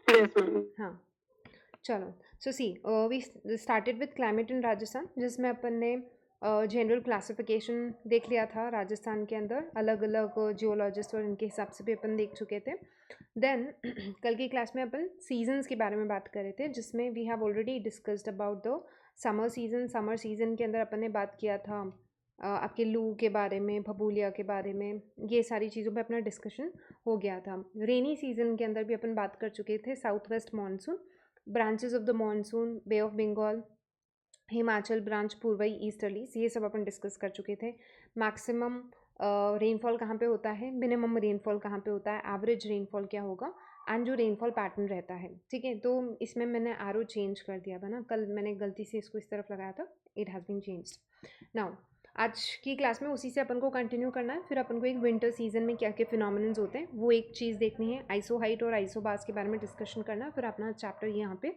Yes, ma'am. हाँ, चलो। So see we started with climate in Rajasthan, जिसमें अपन ने जनरल क्लासिफिकेशन देख लिया था राजस्थान के अंदर, अलग अलग जियोलॉजिस्ट और इनके हिसाब से भी अपन देख चुके थे। देन कल की क्लास में अपन सीजन्स के बारे में बात कर रहे थे, जिसमें we have already discussed about the summer season. Summer season के अंदर अपन ने बात किया था आपके लू के बारे में, भभूलिया के बारे में, ये सारी चीज़ों पे अपना डिस्कशन हो गया था। रेनी सीजन के अंदर भी अपन बात कर चुके थे south west monsoon, branches of the monsoon, bay of Bengal, Himachal branch, पूर्वई, ईस्टर्लीज, ये सब अपन डिस्कस कर चुके थे। मैक्सिमम रेनफॉल कहाँ पे होता है, मिनिमम रेनफॉल कहाँ पे होता है, एवरेज रेनफॉल क्या होगा, एंड जो रेनफॉल पैटर्न रहता है। ठीक है, तो इसमें मैंने आरो चेंज कर दिया था ना, कल मैंने गलती से इसको इस तरफ लगाया था, it has been changed now. आज की क्लास में उसी से अपन को कंटिन्यू करना है। फिर अपन को एक विंटर सीजन में क्या क्या फिनोमिनन्स होते हैं वो एक चीज़ देखनी है, आइसो हाइट और आइसो बास के बारे में डिस्कशन करना है, फिर अपना चैप्टर यहाँ पे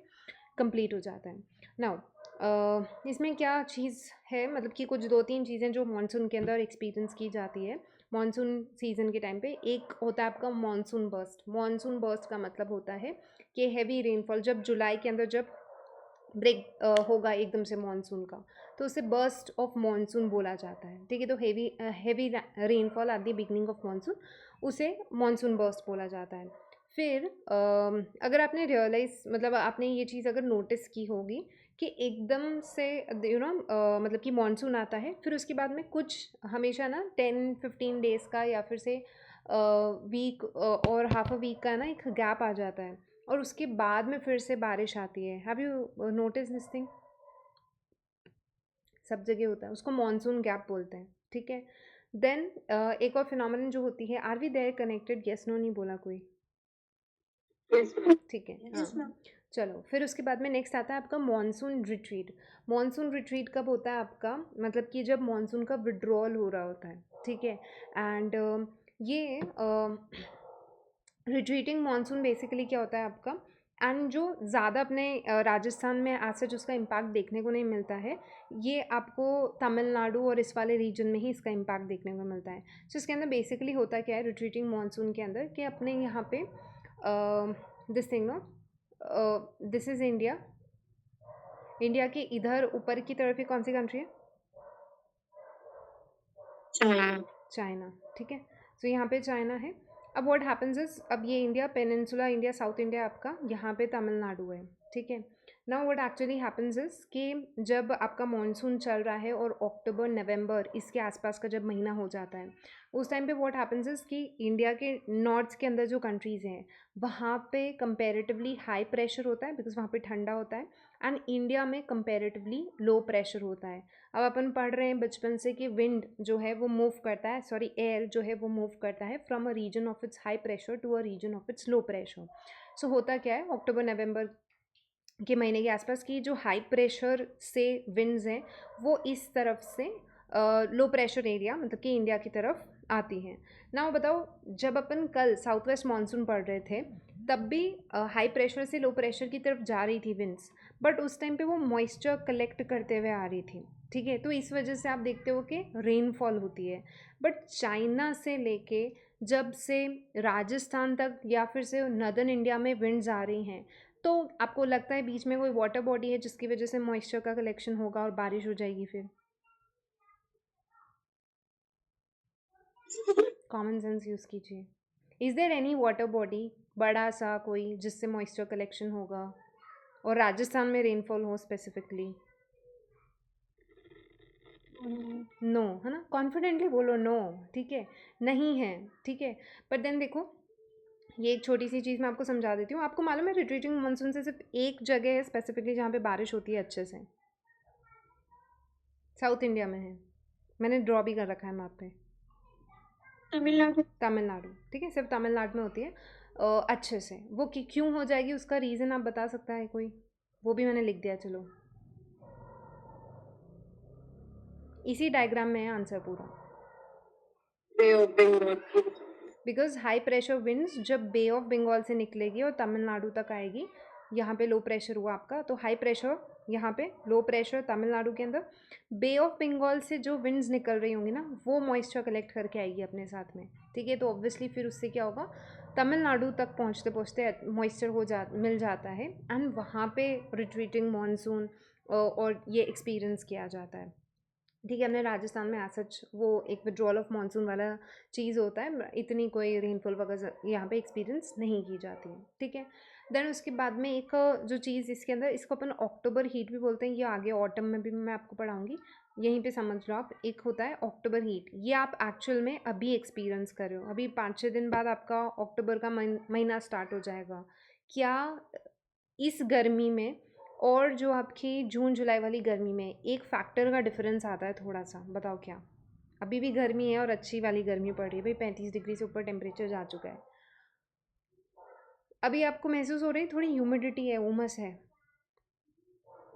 कंप्लीट हो जाता है। नाउ इसमें क्या चीज़ है, मतलब कि कुछ दो तीन चीज़ें जो मानसून के अंदर एक्सपीरियंस की जाती है मानसून सीज़न के टाइम पे। एक होता है आपका मानसून बर्स्ट। मानसून बर्स्ट का मतलब होता है कि हैवी रेनफॉल, जब जुलाई के अंदर जब ब्रेक होगा एकदम से मानसून का, तो उसे बर्स्ट ऑफ मानसून बोला जाता है। ठीक है, तो heavy rainfall at the beginning of monsoon, उसे मानसून बर्स्ट बोला जाता है। फिर अगर आपने रियलाइज, मतलब आपने ये चीज़ अगर नोटिस की होगी कि एकदम से मतलब कि मानसून आता है, फिर उसके बाद में कुछ हमेशा ना 10-15 डेज़ का या फिर से वीक और हाफ अ वीक का ना एक गैप आ जाता है, और उसके बाद में फिर से बारिश आती है। Have you notice this thing? सब जगह होता है, उसको मानसून गैप बोलते हैं। ठीक है, देन एक और फिनोमिनन जो होती है, are we there connected, yes no नहीं बोला कोई? Yes, ma'am. ठीक है, हाँ। चलो, फिर उसके बाद में नेक्स्ट आता है आपका मानसून रिट्रीट। मानसून रिट्रीट कब होता है आपका, मतलब कि जब मानसून का विड्रॉल हो रहा होता है। ठीक है, एंड ये रिट्रीटिंग मानसून बेसिकली क्या होता है आपका, एंड जो ज़्यादा अपने राजस्थान में आज से जो उसका इम्पैक्ट देखने को नहीं मिलता है, ये आपको तमिलनाडु और इस वाले रीजन में ही इसका इम्पैक्ट देखने को मिलता है। सो इसके अंदर बेसिकली होता क्या है रिट्रीटिंग मानसून के अंदर, कि अपने यहाँ पे this thing no, this is India. India के इधर ऊपर की तरफ ये कौन सी कंट्री है? China. चाइना। ठीक है, सो यहाँ पे चाइना है। अब व्हाट हैपेंस इज, अब ये India peninsula India, south India आपका, यहाँ पे तमिलनाडु है। ठीक है, now what actually happens is कि जब आपका मानसून चल रहा है और अक्टूबर नवंबर इसके आसपास का जब महीना हो जाता है, उस टाइम पे व्हाट हैपेंस इज कि इंडिया के नॉर्थ के अंदर जो कंट्रीज़ हैं वहाँ पे कंपेरेटिवली हाई प्रेशर होता है, बिकॉज वहाँ पे ठंडा होता है, एंड इंडिया में कंपेरेटिवली लो प्रेशर होता है। अब अपन पढ़ रहे हैं बचपन से कि विंड जो है वो मूव करता है, सॉरी एयर जो है वो मूव करता है from a region of its high pressure to a region of its low pressure. So होता क्या है, अक्टूबर नवंबर के महीने के आसपास की जो हाई प्रेशर से विंड्स हैं वो इस तरफ से लो प्रेशर एरिया, मतलब कि इंडिया की तरफ आती हैं। ना बताओ, जब अपन कल साउथ वेस्ट मानसून पढ़ रहे थे तब भी हाई प्रेशर से लो प्रेशर की तरफ जा रही थी विंड्स, बट उस टाइम पे वो मॉइस्चर कलेक्ट करते हुए आ रही थी। ठीक है, तो इस वजह से आप देखते हो कि रेनफॉल होती है। बट चाइना से लेके जब से राजस्थान तक या फिर से नदर्न इंडिया में विंड्स आ रही हैं, तो आपको लगता है बीच में कोई वाटर बॉडी है जिसकी वजह से मॉइस्चर का कलेक्शन होगा और बारिश हो जाएगी? फिर कॉमन सेंस यूज़ कीजिए। Is there any water body बड़ा सा कोई जिससे मॉइस्चर कलेक्शन होगा और राजस्थान में रेनफॉल हो स्पेसिफिकली? नो, है ना, कॉन्फिडेंटली बोलो नो। ठीक है, नहीं है। ठीक है, पर देन देखो, ये एक छोटी सी चीज़ मैं आपको समझा देती हूँ। आपको मालूम है रिट्रीटिंग मानसून से सिर्फ एक जगह है स्पेसिफिकली जहाँ पे बारिश होती है अच्छे से, साउथ इंडिया में है। मैंने ड्रॉ भी कर रखा है मैप पे, तमिलनाडु. तमिलनाडु। ठीक है, सिर्फ तमिलनाडु में होती है अच्छे से। वो क्यों हो जाएगी, उसका रीज़न आप बता सकता है कोई? वो भी मैंने लिख दिया, चलो इसी डायग्राम में है आंसर पूरा। Bay of Bengal. Because high pressure winds जब बे ऑफ बंगाल से निकलेगी और तमिलनाडु तक आएगी, यहाँ पे लो प्रेशर हुआ आपका, तो हाई प्रेशर यहाँ पे, लो प्रेशर तमिलनाडु के अंदर, बे ऑफ बंगाल से जो विंड्स निकल रही होंगी ना वो मॉइस्चर कलेक्ट करके आएगी अपने साथ में। ठीक है, तो ऑब्वियसली फिर उससे क्या होगा, तमिलनाडु तक पहुँचते पहुँचते मॉइस्चर मिल जाता है एंड वहाँ पे रिट्रीटिंग मानसून और ये एक्सपीरियंस किया जाता है। ठीक है, हमने राजस्थान में सच वो एक विड्रॉल ऑफ मानसून वाला चीज़ होता है, इतनी कोई रेनफॉल वगैरह यहाँ पे एक्सपीरियंस नहीं की जाती है। ठीक है, देन उसके बाद में एक जो चीज़ इसके अंदर, इसको अपन अक्टूबर हीट भी बोलते हैं, ये आगे ऑटम में भी मैं आपको पढ़ाऊँगी, यहीं पे समझ लो आप। एक होता है अक्टूबर हीट, ये आप एक्चुअल में अभी एक्सपीरियंस कर रहे हो, अभी 5-6 दिन बाद आपका अक्टूबर का महीना स्टार्ट हो जाएगा। क्या इस गर्मी में और जो आपकी जून जुलाई वाली गर्मी में एक फैक्टर का डिफरेंस आता है थोड़ा सा, बताओ क्या? अभी भी गर्मी है और अच्छी वाली गर्मी पड़ रही है भाई, 35 डिग्री से ऊपर टेम्परेचर जा चुका है। अभी आपको महसूस हो रही है थोड़ी ह्यूमिडिटी है, उमस है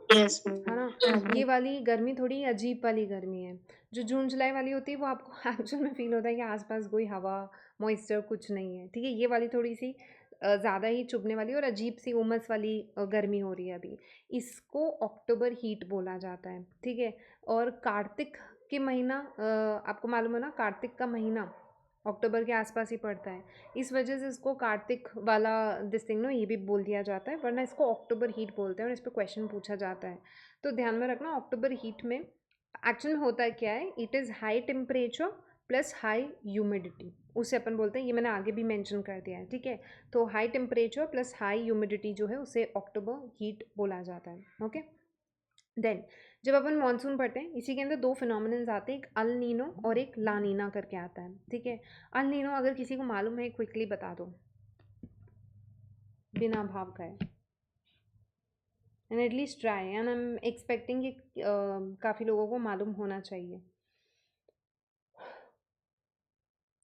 यस है ना? ये वाली गर्मी थोड़ी अजीब वाली गर्मी है। जो जून जुलाई वाली होती है वो आपको एक्चुअल में फील होता है कि आसपास कोई हवा मॉइस्चर कुछ नहीं है। ठीक है, ये वाली थोड़ी सी ज़्यादा ही चुभने वाली और अजीब सी उमस वाली गर्मी हो रही है अभी। इसको अक्टूबर हीट बोला जाता है। ठीक है, और कार्तिक के महीना आपको मालूम है ना, कार्तिक का महीना अक्टूबर के आसपास ही पड़ता है, इस वजह से इसको कार्तिक वाला दिस ये भी बोल दिया जाता है, वरना इसको अक्टूबर हीट बोलते हैं और इस पर क्वेश्चन पूछा जाता है। तो ध्यान में रखना, अक्टूबर हीट में एक्चुअल में होता है क्या है, it is high temperature plus high humidity, उसे अपन बोलते हैं, ये मैंने आगे भी मेंशन कर दिया है। ठीक है, तो high temperature plus high humidity जो है उसे अक्टूबर हीट बोला जाता है। ओके, देन जब अपन मानसून पढ़ते हैं, इसी के अंदर दो फिनोमिनन्स आते हैं, एक अल नीनो और एक ला नीना करके आता है। ठीक है, अल नीनो अगर किसी को मालूम है क्विकली बता दो, बिना भाव का है, and at least try, and I am expecting कि काफ़ी लोगों को मालूम होना चाहिए।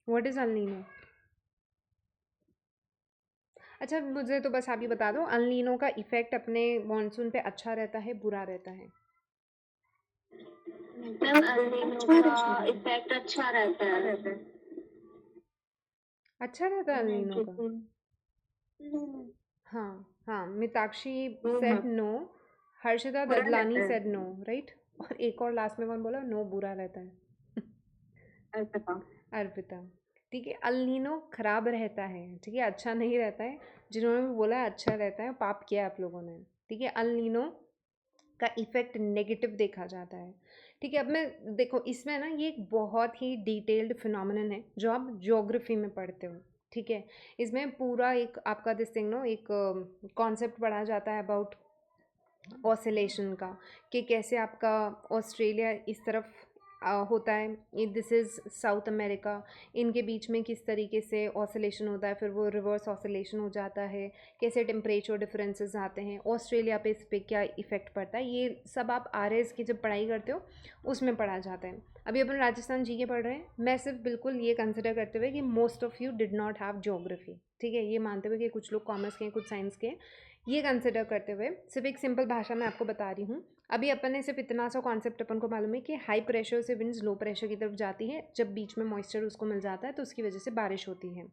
What is El Nino? अच्छा, मुझे तो बस आप ही बता दो, अल नीनो का इफेक्ट अपने मानसून पे अच्छा रहता है बुरा रहता है? मैम अल नीनो का इफेक्ट अच्छा रहता है। अच्छा रहता है अल नीनो का? नहीं, हाँ हाँ, मिताक्षी हाँ, सेड नो, हर्षिता बुरा ददलानी रहता है। Said no, right? और एक और लास्ट में कौन बोला नो बुरा रहता है? अर्पिता। अर्पिता। ठीक है, अल नीनो खराब रहता है, ठीक है, अच्छा नहीं रहता है। जिन्होंने भी बोला है अच्छा रहता है, पाप किया है आप लोगों ने। ठीक है, अल नीनो का इफेक्ट नेगेटिव देखा जाता है। ठीक है, अब मैं देखो इसमें ना, ये एक बहुत ही डिटेल्ड फिनोमिनन है जो आप ज्योग्राफी में पढ़ते हो। ठीक है, इसमें पूरा एक आपका दिस थिंग नो, एक कॉन्सेप्ट पढ़ा जाता है अबाउट ऑसिलेशन का, कि कैसे आपका ऑस्ट्रेलिया इस तरफ होता है, दिस इज़ साउथ अमेरिका, इनके बीच में किस तरीके से ऑसिलेशन होता है, फिर वो रिवर्स ऑसिलेशन हो जाता है, कैसे टेम्परेचर डिफरेंसेस आते हैं, ऑस्ट्रेलिया पे इस पर क्या इफ़ेक्ट पड़ता है, ये सब आप आरएस की जब पढ़ाई करते हो उसमें पढ़ा जाता है। अभी अपन राजस्थान जी के पढ़ रहे हैं, मैं सिर्फ बिल्कुल ये कंसिडर करते हुए कि most of you did not have geography, ठीक है, ये मानते हुए कि कुछ लोग कॉमर्स के हैं कुछ साइंस के हैं, ये कंसिडर करते हुए सिर्फ एक सिंपल भाषा में आपको बता रही हूँ। अभी अपन ने सिर्फ इतना सा कॉन्सेप्ट अपन को मालूम है कि हाई प्रेशर से विंड्स लो प्रेशर की तरफ जाती है, जब बीच में मॉइस्चर उसको मिल जाता है तो उसकी वजह से बारिश होती है।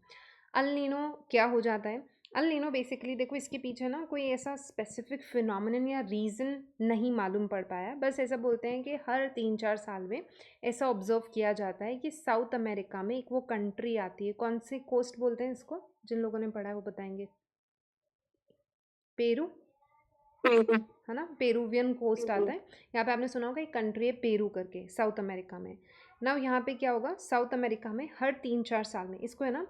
अल नीनो क्या हो जाता है? अल नीनो बेसिकली देखो, इसके पीछे ना कोई ऐसा स्पेसिफिक फिनोमिनन या रीज़न नहीं मालूम पड़ पाया, बस ऐसा बोलते हैं कि हर 3-4 साल में ऐसा ऑब्जर्व किया जाता है कि साउथ अमेरिका में एक वो कंट्री आती है, कौन सी कोस्ट बोलते हैं इसको, जिन लोगों ने पढ़ा है वो बताएंगे। पेरू, है ना, पेरूवियन कोस्ट आता है। यहाँ पे आपने सुना होगा एक कंट्री है पेरू करके, साउथ अमेरिका में। ना यहाँ पे क्या होगा, साउथ अमेरिका में हर 3-4 साल में, इसको है ना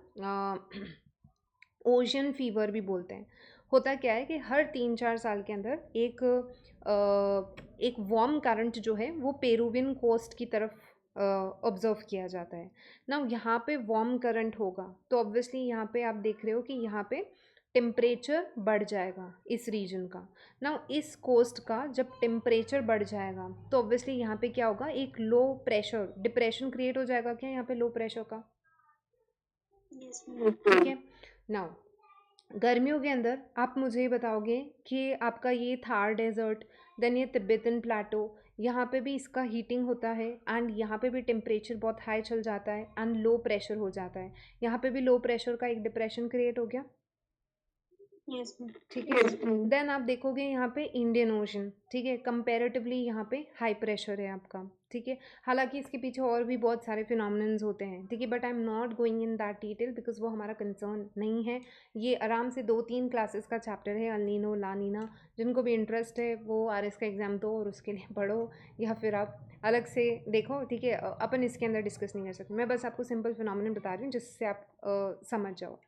ओशियन फीवर भी बोलते हैं। होता क्या है कि हर 3-4 साल के अंदर एक वार्म करंट जो है वो पेरूवियन कोस्ट की तरफ ऑब्जर्व किया जाता है ना। यहाँ पे वार्म करंट होगा तो ऑब्वियसली यहाँ पे आप देख रहे हो कि यहाँ पे टेम्परेचर बढ़ जाएगा इस रीजन का ना। इस कोस्ट का जब टेम्परेचर बढ़ जाएगा तो ऑब्वियसली यहाँ पे क्या होगा, एक लो प्रेशर डिप्रेशन क्रिएट हो जाएगा क्या यहाँ पे लो प्रेशर का। ठीक है, नाउ गर्मियों के अंदर आप मुझे ये बताओगे कि आपका ये थार डेजर्ट, देन ये तिब्बतन प्लाटो, यहाँ पे भी इसका हीटिंग होता है एंड यहाँ पे भी टेम्परेचर बहुत हाई चल जाता है एंड लो प्रेशर हो जाता है। यहाँ पे भी लो प्रेशर का एक डिप्रेशन क्रिएट हो गया। Yes ma'am. ठीक है। देन आप देखोगे यहाँ पे इंडियन ओशन, ठीक है, कंपैरेटिवली यहाँ पे हाई प्रेशर है आपका, ठीक है। हालांकि इसके पीछे और भी बहुत सारे फिनोमिनन्स होते हैं, ठीक है, but I am not going in that detail because वो हमारा कंसर्न नहीं है। ये आराम से 2-3 क्लासेस का चैप्टर है, अल नीनो ला नीना। जिनको भी इंटरेस्ट है वो RS का एग्ज़ाम दो और उसके लिए पढ़ो, या फिर आप अलग से देखो, ठीक है। अपन इसके अंदर डिस्कस नहीं कर सकते, मैं बस आपको सिंपल फिनोमिनन बता रही हूँ जिससे आप समझ जाओ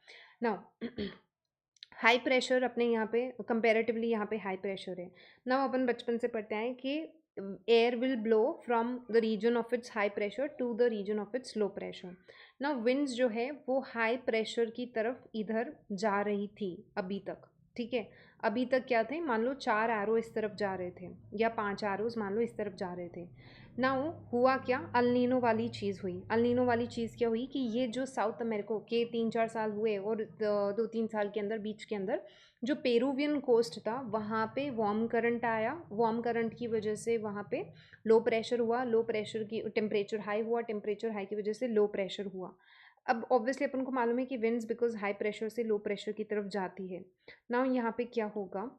नाउ। हाई प्रेशर अपने यहाँ पे कंपैरेटिवली यहाँ पे हाई प्रेशर है ना। अपन बचपन से पढ़ते हैं कि air will blow from the region of its high pressure to the region of its low pressure ना। विंड्स जो है वो हाई प्रेशर की तरफ इधर जा रही थी अभी तक, ठीक है। अभी तक क्या थे, मान लो 4 एरो इस तरफ जा रहे थे या 5 एरोज मान लो इस तरफ जा रहे थे। नाउ हुआ क्या, अल नीनो वाली चीज़ हुई। अल नीनो वाली चीज़ क्या हुई कि ये जो साउथ अमेरिका के 3-4 साल हुए और 2-3 साल के अंदर बीच के अंदर जो पेरुवियन कोस्ट था वहाँ पे वार्म करंट आया। वार्म करंट की वजह से वहाँ पे लो प्रेशर हुआ, लो प्रेशर की टेम्परेचर हाई हुआ, टेम्परेचर हाई की वजह से लो प्रेशर हुआ। अब ऑब्वियसली अपन को मालूम है कि विंड्स बिकॉज हाई प्रेशर से लो प्रेशर की तरफ जाती है। नाउ यहाँ पे क्या होगा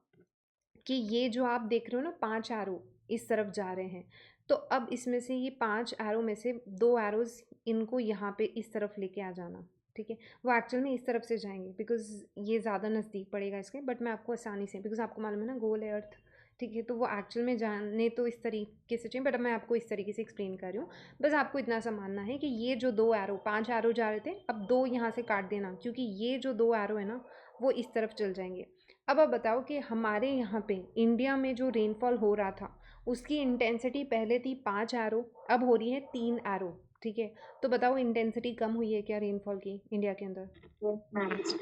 कि ये जो आप देख रहे हो ना 5 एरो इस तरफ जा रहे हैं, तो अब इसमें से ये 5 एरो में से 2 एरोज़ इनको यहाँ पे इस तरफ लेके आ जाना, ठीक है। वो एक्चुअल में इस तरफ से जाएंगे बिकॉज ये ज़्यादा नज़दीक पड़ेगा इसके, बट मैं आपको आसानी से, बिकॉज आपको मालूम है ना गोल है अर्थ, ठीक है, तो वो एक्चुअल में जाने तो इस तरीके से चाहिए, बट अब मैं आपको इस तरीके से एक्सप्लेन कर रही हूँ। बस आपको इतना सा मानना है कि ये जो 2 एरो 5 एरो जा रहे थे, अब 2 यहाँ से काट देना, क्योंकि ये जो 2 एरो है ना वो इस तरफ चल जाएंगे। अब आप बताओ कि हमारे यहाँ पे इंडिया में जो रेनफॉल हो रहा था उसकी इंटेंसिटी पहले थी 5 एरो, अब हो रही है 3 एरो, ठीक है। तो बताओ इंटेंसिटी कम हुई है क्या रेनफॉल की इंडिया के अंदर, यस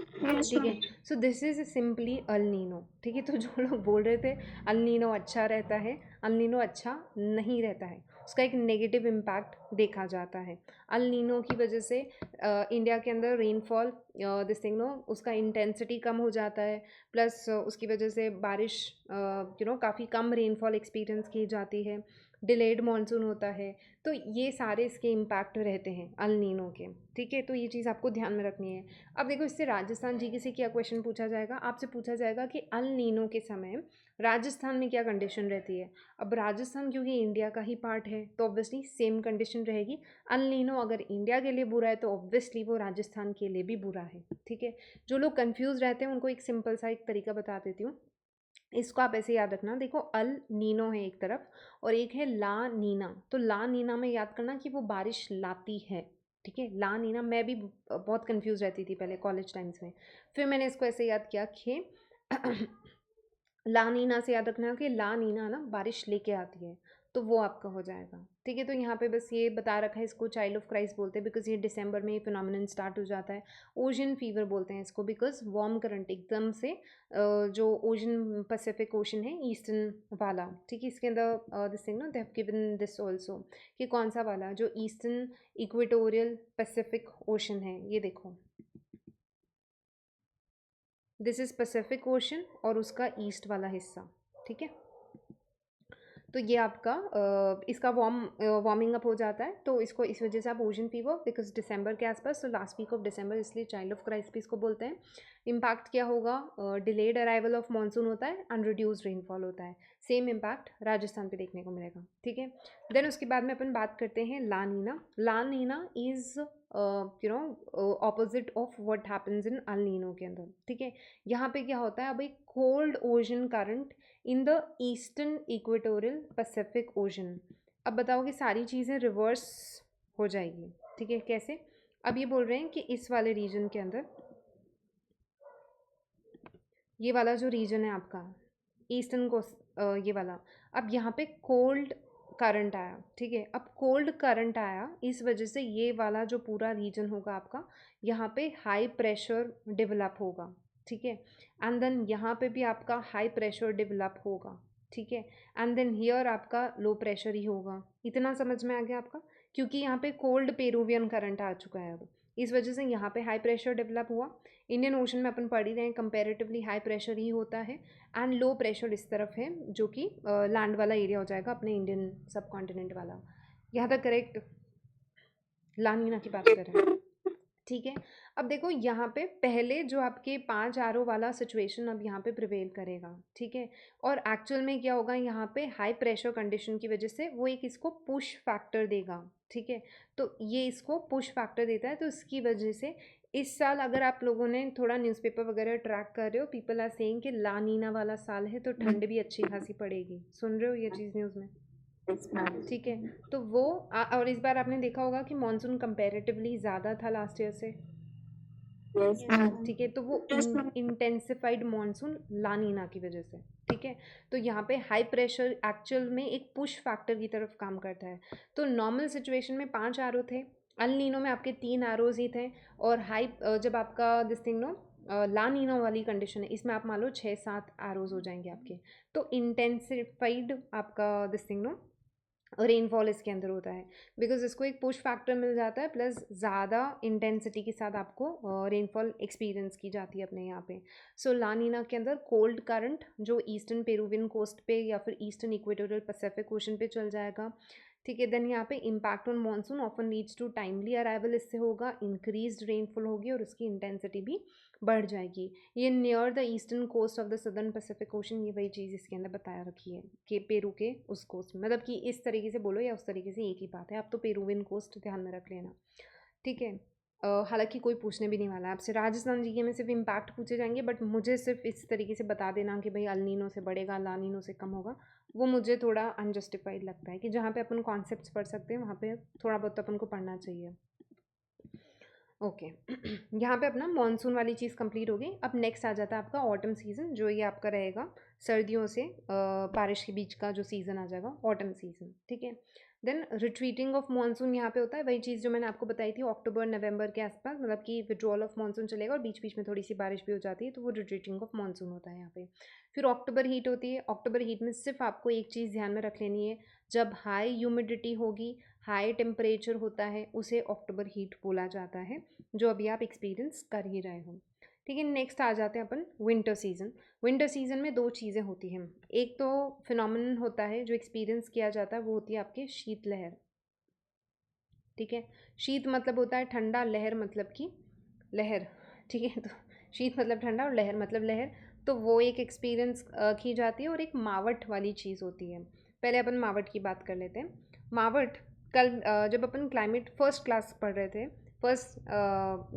ठीक है। Ma'am. So this is simply El Nino, ठीक है। तो जो लोग बोल रहे थे अल नीनो अच्छा रहता है, अल नीनो अच्छा नहीं रहता है, उसका एक नेगेटिव इम्पैक्ट देखा जाता है। अल नीनो की वजह से इंडिया के अंदर रेनफॉल दिस थिंग नो उसका इंटेंसिटी कम हो जाता है, प्लस उसकी वजह से बारिश काफ़ी कम रेनफॉल एक्सपीरियंस की जाती है, डिलेड मानसून होता है। तो ये सारे इसके इम्पैक्ट रहते हैं अल नीनो के, ठीक है। तो ये चीज़ आपको ध्यान में रखनी है। अब देखो इससे राजस्थान जीके से क्या क्वेश्चन पूछा जाएगा, आपसे पूछा जाएगा कि अल नीनो के समय राजस्थान में क्या कंडीशन रहती है। अब राजस्थान क्योंकि इंडिया का ही पार्ट है तो ऑब्वियसली सेम कंडीशन रहेगी। अल नीनो अगर इंडिया के लिए बुरा है तो ऑब्वियसली वो राजस्थान के लिए भी बुरा है, ठीक है। जो लोग कंफ्यूज रहते हैं उनको एक सिंपल सा एक तरीका बता देती हूँ, इसको आप ऐसे याद रखना। देखो अल नीनो है एक तरफ और एक है ला नीना। तो ला नीना में याद करना कि वो बारिश लाती है, ठीक है। ला नीना मैं भी बहुत कंफ्यूज रहती थी पहले कॉलेज टाइम्स में, फिर मैंने इसको ऐसे याद किया कि ला नीना से याद रखना कि ला नीना ना बारिश लेके आती है, तो वो आपका हो जाएगा, ठीक है। तो यहाँ पे बस ये बता रखा है, इसको चाइल्ड ऑफ क्राइस्ट बोलते हैं बिकॉज ये दिसंबर में फिनोमिनन स्टार्ट हो जाता है। ओशन फीवर बोलते हैं इसको बिकॉज वार्म करंट एकदम से जो ओशन पैसिफिक ओशन है ईस्टर्न वाला, ठीक है। इसके अंदर this thing no they have given this also कि कौन सा वाला, जो ईस्टर्न इक्वेटोरियल पैसिफिक ओशन है, ये देखो दिस इज़ पैसिफिक ओशन और उसका ईस्ट वाला हिस्सा, ठीक है। तो ये आपका इसका वार्मिंग अप हो जाता है, तो इसको इस वजह से आप ओशन फीवर बिकॉज दिसंबर के आसपास, तो लास्ट वीक ऑफ दिसंबर, इसलिए चाइल्ड ऑफ क्राइस्ट भी इसको बोलते हैं। इम्पैक्ट क्या होगा, डिलेड अराइवल ऑफ मानसून होता है एंड रिड्यूस रेनफॉल होता है। सेम इम्पैक्ट राजस्थान पे देखने को मिलेगा, ठीक है। देन उसके बाद में अपन बात करते हैं La Nina. La Nina is opposite of what happens in El Nino के अंदर, ठीक है। यहाँ पे क्या होता है, अब एक cold ocean current in the eastern equatorial Pacific ocean. अब बताओ कि सारी चीज़ें रिवर्स हो जाएगी, ठीक है। कैसे, अब ये बोल रहे हैं कि इस वाले रीजन के अंदर, ये वाला जो रीजन है आपका ईस्टर्न को, ये वाला, अब यहाँ पे कोल्ड करंट आया, ठीक है। अब कोल्ड करंट आया इस वजह से ये वाला जो पूरा रीजन होगा आपका, यहाँ पे हाई प्रेशर डेवलप होगा, ठीक है। एंड देन यहाँ पे भी आपका हाई प्रेशर डेवलप होगा, ठीक है। एंड देन हियर आपका लो प्रेशर ही होगा। इतना समझ में आ गया आपका, क्योंकि यहाँ पे कोल्ड पेरुवियन करंट आ चुका है अब, इस वजह से यहाँ पे हाई प्रेशर डेवलप हुआ। इंडियन ओशन में अपन पढ़ ही रहे हैं कंपैरेटिवली हाई प्रेशर ही होता है एंड लो प्रेशर इस तरफ है जो कि लैंड वाला एरिया हो जाएगा अपने इंडियन सब कॉन्टिनेंट वाला। यहाँ तक करेक्ट, ला नीना की बात कर रहे हैं। ठीक है। अब देखो यहाँ पे पहले जो आपके 5 आरओ वाला सिचुएशन अब यहाँ पे प्रिवेल करेगा, ठीक है। और एक्चुअल में क्या होगा, यहाँ पे हाई प्रेशर कंडीशन की वजह से वो एक इसको पुश फैक्टर देगा, ठीक है। तो ये इसको पुश फैक्टर देता है, तो इसकी वजह से इस साल अगर आप लोगों ने थोड़ा न्यूज़पेपर वगैरह ट्रैक कर रहे हो, पीपल आर सेइंग कि ला नीना वाला साल है, तो ठंड भी अच्छी खासी पड़ेगी। सुन रहे हो ये चीज़ न्यूज़ में? Yes ma'am. ठीक है। तो वो और इस बार आपने देखा होगा कि मानसून कंपैरेटिवली ज़्यादा था लास्ट ईयर से, यस ठीक मैम। है। तो वो इंटेंसिफाइड मानसून लानीना की वजह से, ठीक है। तो यहाँ पे हाई प्रेशर एक्चुअल में एक पुश फैक्टर की तरफ काम करता है। तो नॉर्मल सिचुएशन में 5 आरओ थे, अल नीनो में आपके 3 आरओज ही थे, और हाई जब आपका this thing no La Nino वाली कंडीशन है, इसमें आप मान लो 6-7 आरओज हो जाएंगे आपके। तो इंटेंसिफाइड आपका दिस थिंग नो रेनफॉल इसके अंदर होता है, बिकॉज इसको एक पुश फैक्टर मिल जाता है, प्लस ज़्यादा इंटेंसिटी के साथ आपको रेनफॉल एक्सपीरियंस की जाती है अपने यहाँ पे। सो ला नीना के अंदर कोल्ड करंट जो ईस्टर्न पेरुवियन कोस्ट पे या फिर ईस्टर्न इक्वेटोरियल पैसिफिक ओशन पे चल जाएगा, ठीक है। देन यहाँ पे impact on monsoon often leads to timely arrival, इससे होगा इंक्रीज्ड रेनफॉल होगी और उसकी इंटेंसिटी भी बढ़ जाएगी। ये near the eastern coast of the southern Pacific ocean, ये वही चीज़ इसके अंदर बताया रखी है कि पेरू के उस कोस्ट में, मतलब कि इस तरीके से बोलो या उस तरीके से एक ही बात है, आप तो पेरुवियन कोस्ट ध्यान में रख लेना, ठीक है। हालांकि कोई पूछने भी नहीं वाला है आपसे, राजस्थान जीके में सिर्फ इम्पैक्ट पूछे जाएंगे, बट मुझे सिर्फ इस तरीके से बता देना कि भाई अल नीनो से बढ़ेगा, ला नीनो से कम होगा, वो मुझे थोड़ा अनजस्टिफाइड लगता है कि जहाँ पे अपन कॉन्सेप्ट्स पढ़ सकते हैं वहाँ पे थोड़ा बहुत अपन को पढ़ना चाहिए। ओके यहाँ पे अपना मानसून वाली चीज़ कंप्लीट हो गई। अब नेक्स्ट आ जाता है आपका ऑटम सीज़न, जो ये आपका रहेगा सर्दियों से बारिश के बीच का जो सीज़न आ जाएगा, ऑटम सीज़न, ठीक है। देन रिट्रीटिंग ऑफ मानसून यहाँ पे होता है, वही चीज़ जो मैंने आपको बताई थी, अक्टूबर नवंबर के आसपास, मतलब कि विड्रॉल ऑफ मानसून चलेगा और बीच बीच में थोड़ी सी बारिश भी हो जाती है, तो वो रिट्रीटिंग ऑफ मानसून होता है यहाँ पे। फिर अक्टूबर हीट होती है। अक्टूबर हीट में सिर्फ आपको एक चीज़ ध्यान में रख लेनी है, जब हाई ह्यूमिडिटी होगी, हाई टेम्परेचर होता है, उसे अक्टूबर हीट बोला जाता है, जो अभी आप एक्सपीरियंस कर ही रहे हो, ठीक है। नेक्स्ट आ जाते हैं अपन विंटर सीजन। विंटर सीजन में दो चीज़ें होती हैं, एक तो फिनोमिनन होता है जो एक्सपीरियंस किया जाता है, वो होती है आपकी शीतलहर, ठीक है। शीत मतलब होता है ठंडा, लहर मतलब कि लहर, ठीक है। तो शीत मतलब ठंडा और लहर मतलब लहर, तो वो एक एक्सपीरियंस की जाती है। और एक मावट वाली चीज़ होती है। पहले अपन मावट की बात कर लेते हैं। मावट कल जब अपन क्लाइमेट फर्स्ट क्लास पढ़ रहे थे, फर्स्ट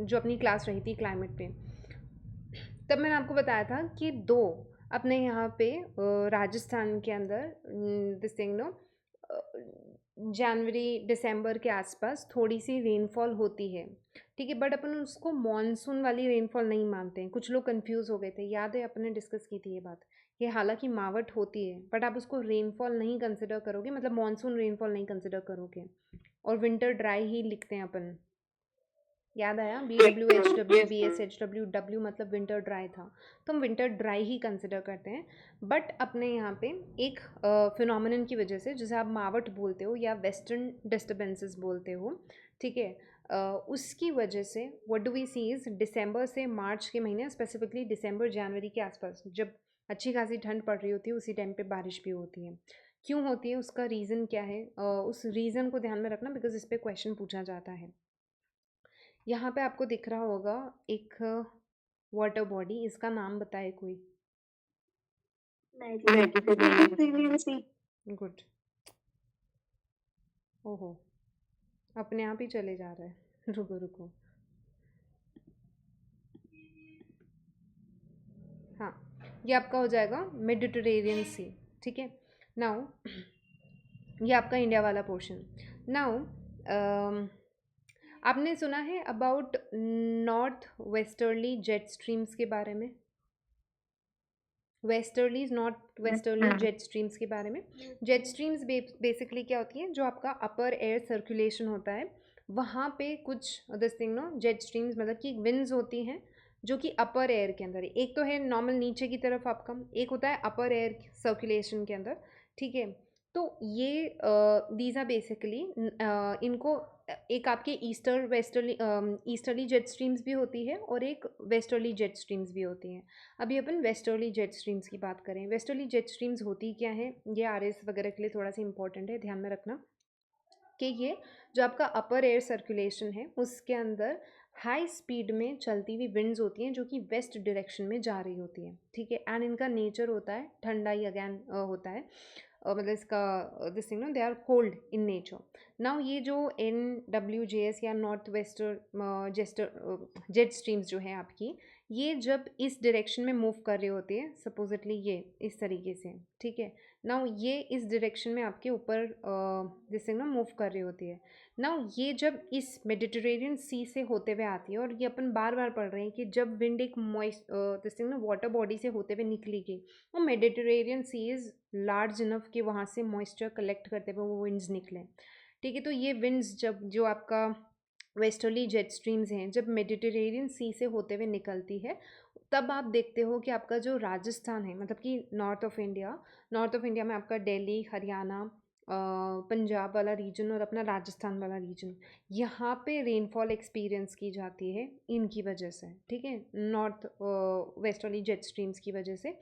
जो अपनी क्लास रही थी क्लाइमेट पे, तब मैंने आपको बताया था कि दो अपने यहाँ पे राजस्थान के अंदर दिस थिंग नो जनवरी दिसंबर के आसपास थोड़ी सी रेनफॉल होती है, ठीक है। बट अपन उसको मॉनसून वाली रेनफॉल नहीं मानते हैं, कुछ लोग कंफ्यूज हो गए थे, याद है अपने डिस्कस की थी ये बात, कि हालांकि मावट होती है बट आप उसको रेनफॉल नहीं कंसिडर करोगे, मतलब मॉनसून रेनफॉल नहीं कंसिडर करोगे, और विंटर ड्राई ही लिखते हैं अपन। याद आया, BWHW मतलब विंटर ड्राई था, तो हम विंटर ड्राई ही कंसिडर करते हैं। बट अपने यहाँ पे एक फिनोमिनन की वजह से, जैसे आप मावट बोलते हो या वेस्टर्न डिस्टर्बेंसेस बोलते हो, ठीक है, उसकी वजह से what do we see is December से मार्च के महीने, स्पेसिफिकली दिसंबर जनवरी के आसपास, जब अच्छी खासी ठंड पड़ रही होती है, उसी टाइम पे बारिश भी होती है। क्यों होती है, उसका रीज़न क्या है, उस रीज़न को ध्यान में रखना, बिकॉज इस पर क्वेश्चन पूछा जाता है। यहाँ पे आपको दिख रहा होगा एक वाटर बॉडी, इसका नाम बताए कोई? मेडिटेरेनियन सी। गुड। ओहो, अपने आप ही चले जा रहा है रुको रुको, हाँ, ये आपका हो जाएगा मेडिटेरेनियन सी, ठीक है। नाउ ये आपका इंडिया वाला पोर्शन। नाउ आपने सुना है about north westerly jet streams के बारे में? Westerlies north westerly jet streams के बारे में। जेट स्ट्रीम्स बेसिकली क्या होती है, जो आपका अपर एयर सर्कुलेशन होता है, वहाँ पे कुछ this thing no jet streams, मतलब कि विंड्स होती हैं जो कि अपर एयर के अंदर है। एक तो है नॉर्मल नीचे की तरफ आपका, एक होता है अपर एयर सर्कुलेशन के अंदर, ठीक है। तो ये दीज आर बेसिकली इनको एक आपके ईस्टर्ली जेट स्ट्रीम्स भी होती है और एक वेस्टर्ली जेट स्ट्रीम्स भी होती हैं। अभी अपन वेस्टर्ली जेट स्ट्रीम्स की बात करें। वेस्टर्ली जेट स्ट्रीम्स होती क्या है, ये आरएस वगैरह के लिए थोड़ा सा इंपॉर्टेंट है, ध्यान में रखना कि ये जो आपका अपर एयर सर्कुलेशन है उसके अंदर हाई स्पीड में चलती हुई विंड्स होती हैं जो कि वेस्ट डायरेक्शन में जा रही होती है, ठीक है। एंड इनका नेचर होता है ठंडा ही अगैन होता है, मतलब इसका this thing no they are cold in nature. Now ये जो NWJS या नॉर्थ वेस्टर्न जेट स्ट्रीम्स जो है आपकी, ये जब इस डायरेक्शन में मूव कर रहे होते हैं, सपोजिटली ये इस तरीके से, ठीक है। नाउ ये इस डायरेक्शन में आपके ऊपर दिस थिंग ना मूव कर रही होती है। नाउ ये जब इस मेडिटेरेनियन सी से होते हुए आती है, और ये अपन बार बार पढ़ रहे हैं कि जब विंड एक मॉइस्ट दिस थिंग ना वाटर बॉडी से होते हुए निकलेगी, वो Mediterranean sea is large enough कि वहाँ से मॉइस्चर कलेक्ट करते हुए वो विंड्स निकलें, ठीक है। तो ये विंड्स जब जो आपका वेस्टर्ली जेट स्ट्रीम्स हैं जब मेडिटेरेनियन सी से होते हुए निकलती है, तब आप देखते हो कि आपका जो राजस्थान है, मतलब कि नॉर्थ ऑफ इंडिया में आपका दिल्ली, हरियाणा, पंजाब वाला रीजन और अपना राजस्थान वाला रीजन, यहाँ पे रेनफॉल एक्सपीरियंस की जाती है इनकी वजह से, ठीक है, नॉर्थ वेस्टर्ली जेट स्ट्रीम्स की वजह से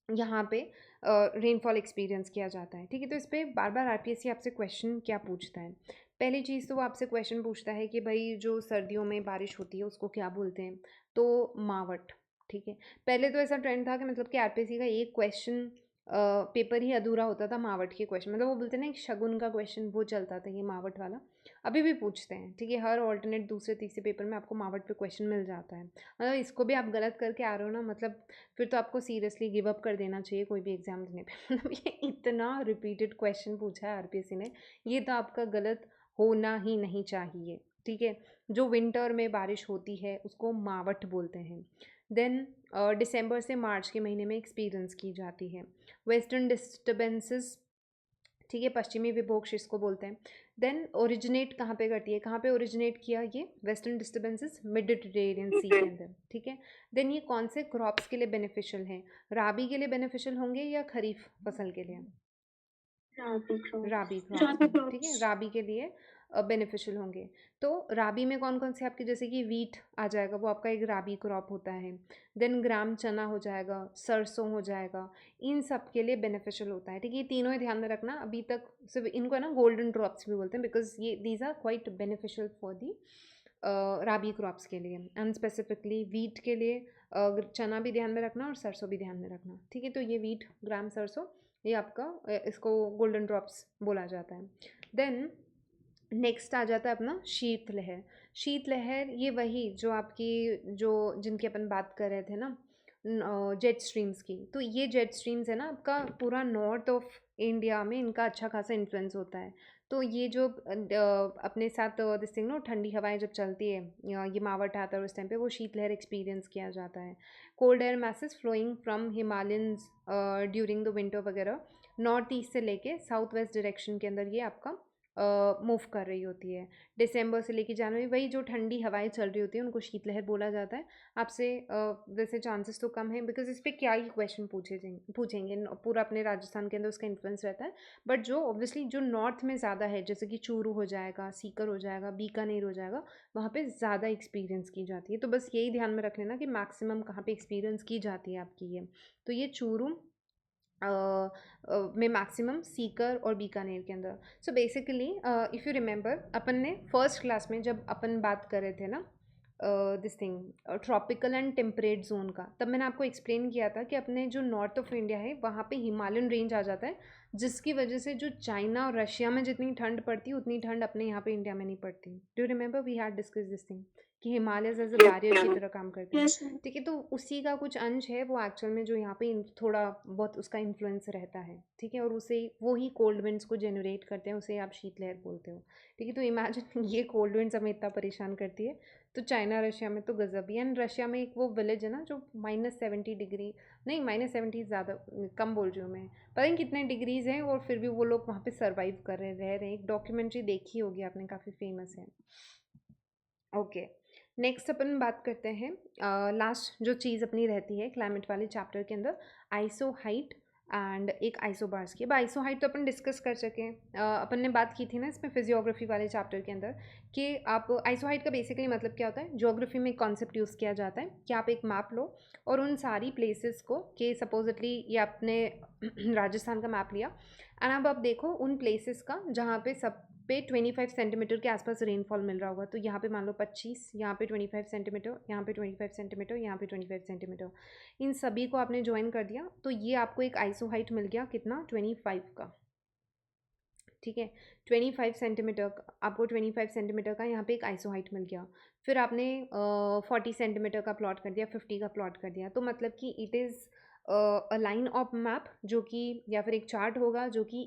यहाँ पे रेनफॉल एक्सपीरियंस किया जाता है, ठीक है। तो इस पर बार बार RPSC आपसे क्वेश्चन क्या पूछता है? पहली चीज़ तो वो आपसे क्वेश्चन पूछता है कि भाई जो सर्दियों में बारिश होती है उसको क्या बोलते हैं, तो मावट, ठीक है। पहले तो ऐसा ट्रेंड था कि मतलब कि RPSC का एक क्वेश्चन पेपर ही अधूरा होता था मावट के क्वेश्चन, मतलब वो बोलते हैं ना एक शगुन का क्वेश्चन, वो चलता था ये मावट वाला, अभी भी पूछते हैं, ठीक है। हर ऑल्टरनेट दूसरे तीसरे पेपर में आपको मावट पे क्वेश्चन मिल जाता है। मतलब इसको भी आप गलत करके आ रहे हो ना, मतलब फिर तो आपको सीरियसली गिव अप कर देना चाहिए कोई भी एग्ज़ाम देने पे। मतलब ये इतना रिपीटेड क्वेश्चन पूछा है RPSC ने, ये तो आपका गलत होना ही नहीं चाहिए, ठीक है। जो विंटर में बारिश होती है उसको मावट बोलते हैं। देन दिसंबर से मार्च के महीने में एक्सपीरियंस की जाती है। वेस्टर्न डिस्टर्बेंसेस, ठीक है, पश्चिमी विभोग इसको बोलते हैं। देन ओरिजिनेट कहाँ पे करती है, कहाँ पे ओरिजिनेट किया ये वेस्टर्न डिस्टर्बेंसेस, मेडिटेरेनियन सी के अंदर, ठीक है। देन ये कौन से क्रॉप्स के लिए बेनिफिशियल है, राबी के लिए बेनिफिशियल होंगे या खरीफ फसल के लिए? राबी राबी क्रॉप्स। क्रॉप्स में, ठीक है, राबी के लिए बेनिफिशियल होंगे। तो राबी में कौन कौन से आपके, जैसे कि वीट आ जाएगा, वो आपका एक राबी क्रॉप होता है। देन ग्राम चना हो जाएगा, सरसों हो जाएगा, इन सब के लिए बेनिफिशियल होता है, ठीक है। ये तीनों ही ध्यान में रखना। अभी तक सिर्फ इनको है ना गोल्डन क्रॉप्स भी बोलते हैं, बिकॉज ये these are quite beneficial for the rabi crops के लिए, एंड स्पेसिफिकली वीट के लिए चना भी ध्यान में रखना और सरसों भी ध्यान में रखना, ठीक है। तो ये वीट, ग्राम, सरसों, ये आपका इसको गोल्डन ड्रॉप्स बोला जाता है। देन नेक्स्ट आ जाता है अपना शीतलहर। शीतलहर ये वही जो आपकी जो जिनकी अपन बात कर रहे थे ना जेट स्ट्रीम्स की, तो ये जेट स्ट्रीम्स है ना आपका पूरा नॉर्थ ऑफ इंडिया में इनका अच्छा खासा इन्फ्लुएंस होता है। तो ये जो अपने साथ दिस थिंग नो ठंडी हवाएं जब चलती है, ये मावट आता है उस टाइम पे वो शीतलहर एक्सपीरियंस किया जाता है। Cold air masses flowing from Himalayas during the winter वगैरह नॉर्थ ईस्ट से लेके साउथ वेस्ट डायरेक्शन के अंदर ये आपका मूव कर रही होती है। दिसंबर से लेके जनवरी, वही जो ठंडी हवाएं चल रही होती हैं उनको शीतलहर बोला जाता है। आपसे वैसे चांसेस तो कम है, बिकॉज इस पर क्या ही क्वेश्चन पूछेंगे, पूरा अपने राजस्थान के अंदर उसका इन्फ्लुएंस रहता है। बट जो ऑब्वियसली जो नॉर्थ में ज़्यादा है, जैसे कि चूरू हो जाएगा, सीकर हो जाएगा, बीकानेर हो जाएगा, वहाँ पे ज़्यादा एक्सपीरियंस की जाती है। तो बस यही ध्यान में रख लेना कि मैक्सिमम कहाँ पे एक्सपीरियंस की जाती है आपकी ये। तो ये चूरू में मैक्सिमम, सीकर और बीकानेर के अंदर। So basically if you remember अपन ने फर्स्ट क्लास में जब अपन बात कर रहे थे ना this thing tropical and temperate zone का, तब मैंने आपको एक्सप्लेन किया था कि अपने जो नॉर्थ ऑफ इंडिया है वहाँ पे हिमालयन रेंज आ जाता है, जिसकी वजह से जो चाइना और रशिया में जितनी ठंड पड़ती है उतनी ठंड अपने यहाँ पे इंडिया में नहीं पड़ती। Do you remember we had discuss this thing कि हिमालयज एज अ बैरियर की तरह काम करते हैं, यस मैम। ठीक है। तो उसी का कुछ अंश है वो एक्चुअल में जो यहाँ पे थोड़ा बहुत उसका इन्फ्लुएंस रहता है, ठीक है। और उसे वो ही कोल्ड विंड्स को जनरेट करते हैं, उसे आप शीतलहर बोलते हो, ठीक है। तो इमेजिन ये कोल्ड विंड्स हमें इतना परेशान करती है, तो चाइना रशिया में तो गजब ही है। एंड रशिया में एक वो विलेज है ना जो -70 डिग्री, नहीं -70 ज़्यादा कम बोल रही हूँ मैं, पता नहीं कितने डिग्रीज़ हैं, और फिर भी वो लोग वहाँ पे सर्वाइव कर रहे रह रहे हैं। एक डॉक्यूमेंट्री देखी होगी आपने, काफ़ी फेमस है। ओके, नेक्स्ट अपन बात करते हैं लास्ट जो चीज़ अपनी रहती है क्लाइमेट वाले चैप्टर के अंदर, आइसो हाइट एंड एक आइसोबार्स की। अब आइसो हाइट तो अपन डिस्कस कर सके अपन ने बात की थी ना इसमें फिजियोग्राफी वाले चैप्टर के अंदर, कि आप आइसो हाइट का बेसिकली मतलब क्या होता है, ज्योग्राफी में एक कॉन्सेप्ट यूज़ किया जाता है कि आप एक मैप लो और उन सारी प्लेसेस को, कि सपोजिटली ये आपने राजस्थान का मैप लिया, एंड अब आप देखो उन प्लेसेस का जहाँ पे सब पे 25 सेंटीमीटर के आसपास रेनफॉल मिल रहा होगा। तो यहाँ पे मान लो 25, यहाँ पे 25 सेंटीमीटर, यहाँ पे 25 सेंटीमीटर, यहाँ पे 25 सेंटीमीटर, इन सभी को आपने ज्वाइन कर दिया तो ये आपको एक आइसो हाइट मिल गया कितना, 25 का। ठीक है, 25 सेंटीमीटर आपको 25 सेंटीमीटर का यहाँ पे एक आइसो हाइट मिल गया। फिर आपने 40 सेंटीमीटर का प्लॉट कर दिया, 50 का प्लॉट कर दिया। तो मतलब कि it is a line of map जो कि, या फिर एक चार्ट होगा जो कि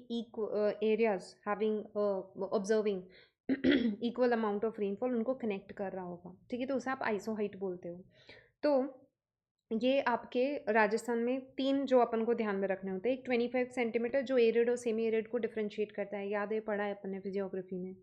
areas having observing equal amount of rainfall उनको कनेक्ट कर रहा होगा। ठीक है, तो उसे आप आइसो हाइट बोलते हो। तो ये आपके राजस्थान में 3 जो अपन को ध्यान में रखने होते हैं। एक 25 सेंटीमीटर जो एरिड और सेमी एरिड को डिफरेंशिएट करता है, याद है, पढ़ा है अपन ने फिजियोग्राफी में।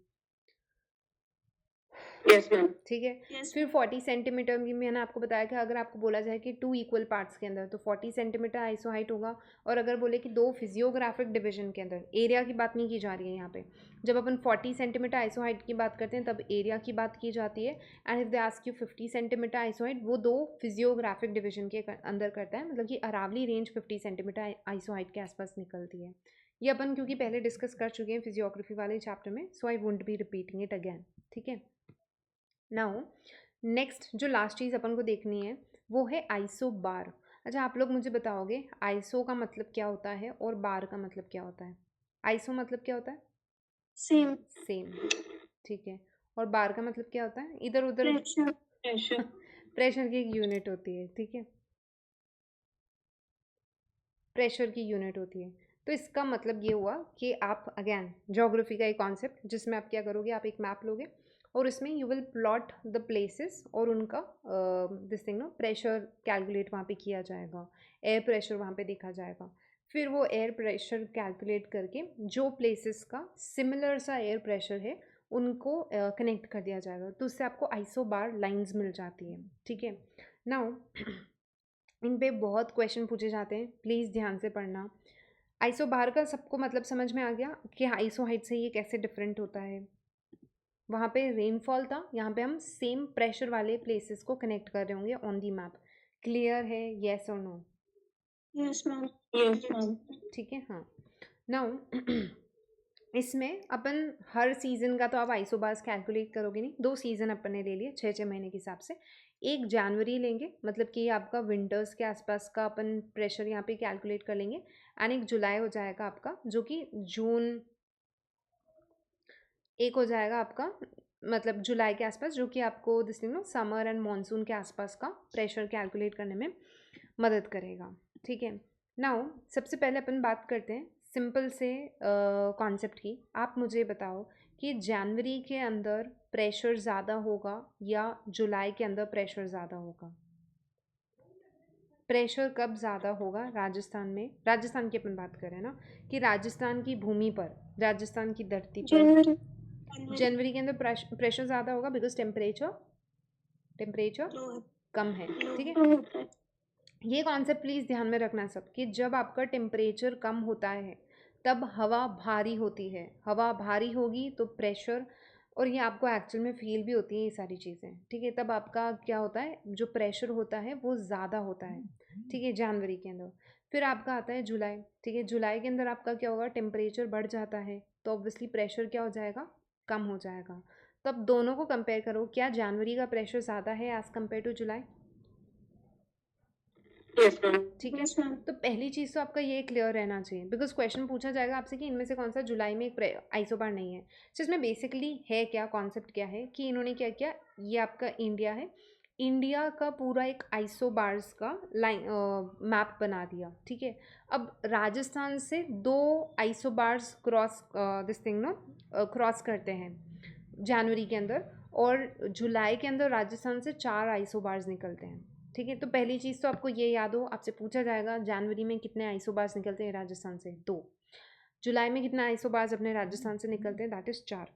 Yes ma'am. ठीक है, फिर 40 सेंटीमीटर की मैंने आपको बताया कि अगर आपको बोला जाए कि 2 इक्वल पार्ट्स के अंदर तो 40 सेंटीमीटर आइसो हाइट होगा। और अगर बोले कि 2 फिजियोग्राफिक डिवीजन के अंदर, एरिया की बात नहीं की जा रही है यहाँ पे, जब अपन 40 सेंटीमीटर आइसो हाइट की बात करते हैं तब एरिया की बात की जाती है। And if they ask you 50 centimetre iso height, वो 2 फिजियोग्राफिक डिवीजन के अंदर करता है, मतलब कि Aravalli range 50 centimetre isohyet के आसपास निकलती है। ये अपन क्योंकि पहले डिस्कस कर चुके हैं फिजियोग्राफी वाले चैप्टर में, so I won't be repeating it again. ठीक है, नाउ नेक्स्ट जो लास्ट चीज़ अपन को देखनी है वो है आइसो बार। अच्छा, आप लोग मुझे बताओगे आइसो का मतलब क्या होता है और बार का मतलब क्या होता है? आइसो मतलब क्या होता है? सेम। सेम। ठीक है, और बार का मतलब क्या होता है? इधर उधर प्रेशर। प्रेशर। प्रेशर की एक यूनिट होती है। ठीक है, प्रेशर की यूनिट होती है। तो इसका मतलब ये हुआ कि आप अगेन ज्योग्राफी का एक कॉन्सेप्ट जिसमें आप क्या करोगे, आप एक मैप लोगे और इसमें you will plot the places और उनका this thing no pressure calculate वहाँ पे किया जाएगा, एयर प्रेशर वहाँ पे देखा जाएगा। फिर वो एयर प्रेशर कैलकुलेट करके जो प्लेसेस का सिमिलर सा एयर प्रेशर है उनको कनेक्ट कर दिया जाएगा। तो उससे आपको आइसो बार लाइन्स मिल जाती है। ठीक है, नाउ इन पे बहुत क्वेश्चन पूछे जाते हैं, प्लीज़ ध्यान से पढ़ना। आइसो बार का सबको मतलब समझ में आ गया कि आइसो हाइट से ये कैसे डिफरेंट होता है। वहाँ पे रेनफॉल था, यहाँ पे हम सेम प्रेशर वाले प्लेसेस को कनेक्ट कर रहे होंगे ऑन दी मैप। क्लियर है? येस और no? Yes ma'am. Yes ma'am. ठीक है, हाँ। नाउ इसमें अपन हर सीज़न का तो आप आइसोबार्स कैलकुलेट करोगे नहीं, 2 सीज़न अपन ने ले लिए 6-6 महीने के हिसाब से। एक जनवरी लेंगे, मतलब कि आपका विंटर्स के आसपास का अपन प्रेशर यहाँ पे कैलकुलेट कर लेंगे। एंड एक जुलाई हो जाएगा आपका जो कि जून, एक हो जाएगा आपका मतलब जुलाई के आसपास जो कि आपको this no summer and monsoon के आसपास का प्रेशर कैलकुलेट करने में मदद करेगा। ठीक है, नाउ सबसे पहले अपन बात करते हैं सिंपल से कॉन्सेप्ट की। आप मुझे बताओ कि जनवरी के अंदर प्रेशर ज़्यादा होगा या जुलाई के अंदर प्रेशर ज़्यादा होगा? प्रेशर कब ज़्यादा होगा राजस्थान में? राजस्थान की अपन बात करें ना, कि राजस्थान की भूमि पर, राजस्थान की धरती पर जनवरी। जनवरी के अंदर प्रेशर ज़्यादा होगा बिकॉज टेम्परेचर कम है। ठीक है, ये कॉन्सेप्ट प्लीज़ ध्यान में रखना सब कि जब आपका टेम्परेचर कम होता है तब हवा भारी होती है। हवा भारी होगी तो प्रेशर, और ये आपको एक्चुअल में फील भी होती है ये सारी चीज़ें। ठीक है, तब आपका क्या होता है, जो प्रेशर होता है वो ज़्यादा होता है। ठीक है, जनवरी के अंदर। फिर आपका आता है जुलाई। ठीक है, जुलाई के अंदर आपका क्या होगा, टेम्परेचर बढ़ जाता है तो ऑब्वियसली प्रेशर क्या हो जाएगा, कम हो जाएगा। तो अब दोनों को कंपेयर करो, क्या जनवरी का प्रेशर ज़्यादा है as compared to July? Yes ma'am. ठीक है, तो पहली चीज़ तो आपका ये क्लियर रहना चाहिए बिकॉज क्वेश्चन पूछा जाएगा आपसे कि इनमें से कौन सा जुलाई में एक आइसोबार नहीं है। तो इसमें बेसिकली है क्या, कॉन्सेप्ट क्या है कि इन्होंने क्या किया, ये आपका इंडिया है, इंडिया का पूरा एक आइसोबार्स का लाइन मैप बना दिया। ठीक है, अब राजस्थान से 2 isobars cross this thing no cross करते हैं जनवरी के अंदर, और जुलाई के अंदर राजस्थान से 4 आइसोबार्स निकलते हैं। ठीक है, तो पहली चीज़ तो आपको ये याद हो, आपसे पूछा जाएगा जनवरी में कितने आइसोबार्स निकलते हैं राजस्थान से, 2। जुलाई में कितने आइसोबार्स अपने राजस्थान से निकलते हैं, दैट इज़ 4।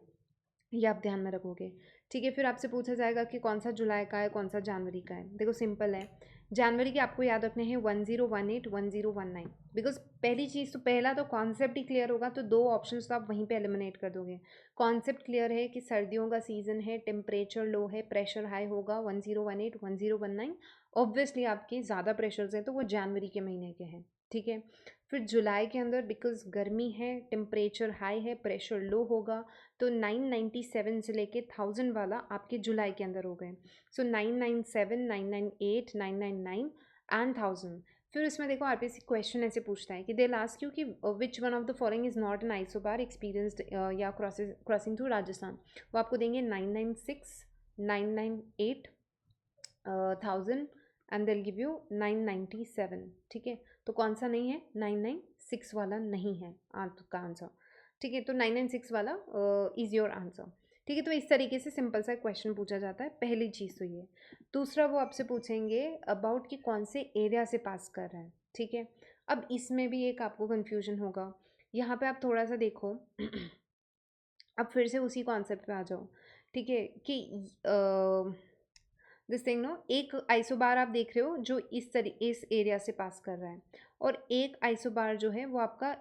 ये आप ध्यान में रखोगे। ठीक है, फिर आपसे पूछा जाएगा कि कौन सा जुलाई का है, कौन सा जनवरी का है। देखो सिंपल है, जनवरी के आपको याद रखने हैं 1018 1019, बिकॉज पहली चीज़ तो पहला तो कॉन्सेप्ट ही क्लियर होगा, तो दो ऑप्शंस तो आप वहीं पे एलिमिनेट कर दोगे। कॉन्सेप्ट क्लियर है कि सर्दियों का सीजन है, टेम्परेचर लो है, प्रेशर हाई होगा, 1018 1019। ऑब्वियसली आपके ज़्यादा प्रेशर्स हैं तो वो जनवरी के महीने के हैं। ठीक है, फिर जुलाई के अंदर बिकॉज गर्मी है, टेम्परेचर हाई है, प्रेशर लो होगा, तो 997 से लेके 1000 वाला आपके जुलाई के अंदर हो गए। सो 997 998 999 एंड 1000। फिर इसमें देखो आरपीएससी क्वेश्चन ऐसे पूछता है कि दे लास्ट यू कि which one of the following is not an isobar experienced या क्रॉसिंग थ्रू राजस्थान। वो आपको देंगे 996 998 1000 एंड दिल गिव यू 997। ठीक है, तो कौन सा नहीं है, 996 वाला नहीं है आपका आंसर। ठीक है, तो 996 वाला इज़ योर आंसर। ठीक है, तो इस तरीके से सिंपल सा क्वेश्चन पूछा जाता है, पहली चीज़ तो ये। दूसरा वो आपसे पूछेंगे अबाउट कि कौन से एरिया से पास कर रहे हैं। ठीक है, अब इसमें भी एक आपको कन्फ्यूजन होगा, यहाँ पे आप थोड़ा सा देखो अब फिर से उसी कॉन्सेप्ट पे आ जाओ। ठीक है, कि दिस थिंग नो, एक आइसोबार आप देख रहे हो जो इस एरिया से पास कर रहा है, और एक आइसोबार जो है वो आपका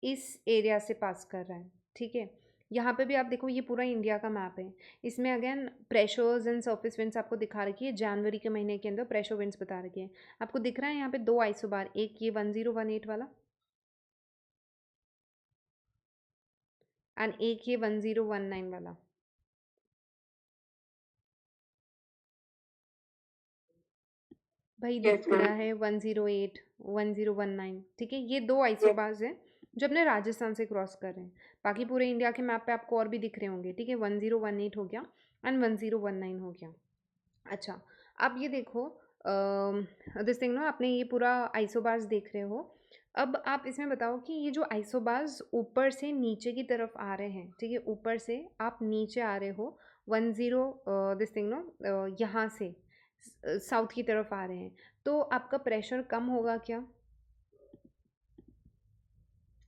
इस एरिया से पास कर रहा है। ठीक है, यहाँ पे भी आप देखो ये पूरा इंडिया का मैप है, इसमें again pressures and surface winds आपको दिखा रखी है, जनवरी के महीने के अंदर प्रेशर विंड्स बता रखी है। आपको दिख रहा है यहाँ पे दो आइसोबार, एक ये 1018 वाला एंड एक ये 1019 वाला। भाई यस दिख मैम। रहा है 108 1019। ठीक है, ये दो आइसोबार्स हैं जो अपने राजस्थान से क्रॉस कर रहे हैं। बाकी पूरे इंडिया के मैप पे आपको और भी दिख रहे होंगे। ठीक है, 1018 हो गया एंड 1019 हो गया। अच्छा, अब ये देखो दिस थिंग नो, आपने ये पूरा आइसोबार्स देख रहे हो। अब आप इसमें बताओ कि ये जो आइसोबार्स ऊपर से नीचे की तरफ आ रहे हैं, ठीक है, ऊपर से आप नीचे आ रहे हो दिस थिंग नो, यहाँ से साउथ की तरफ आ रहे हैं, तो आपका प्रेशर कम होगा क्या?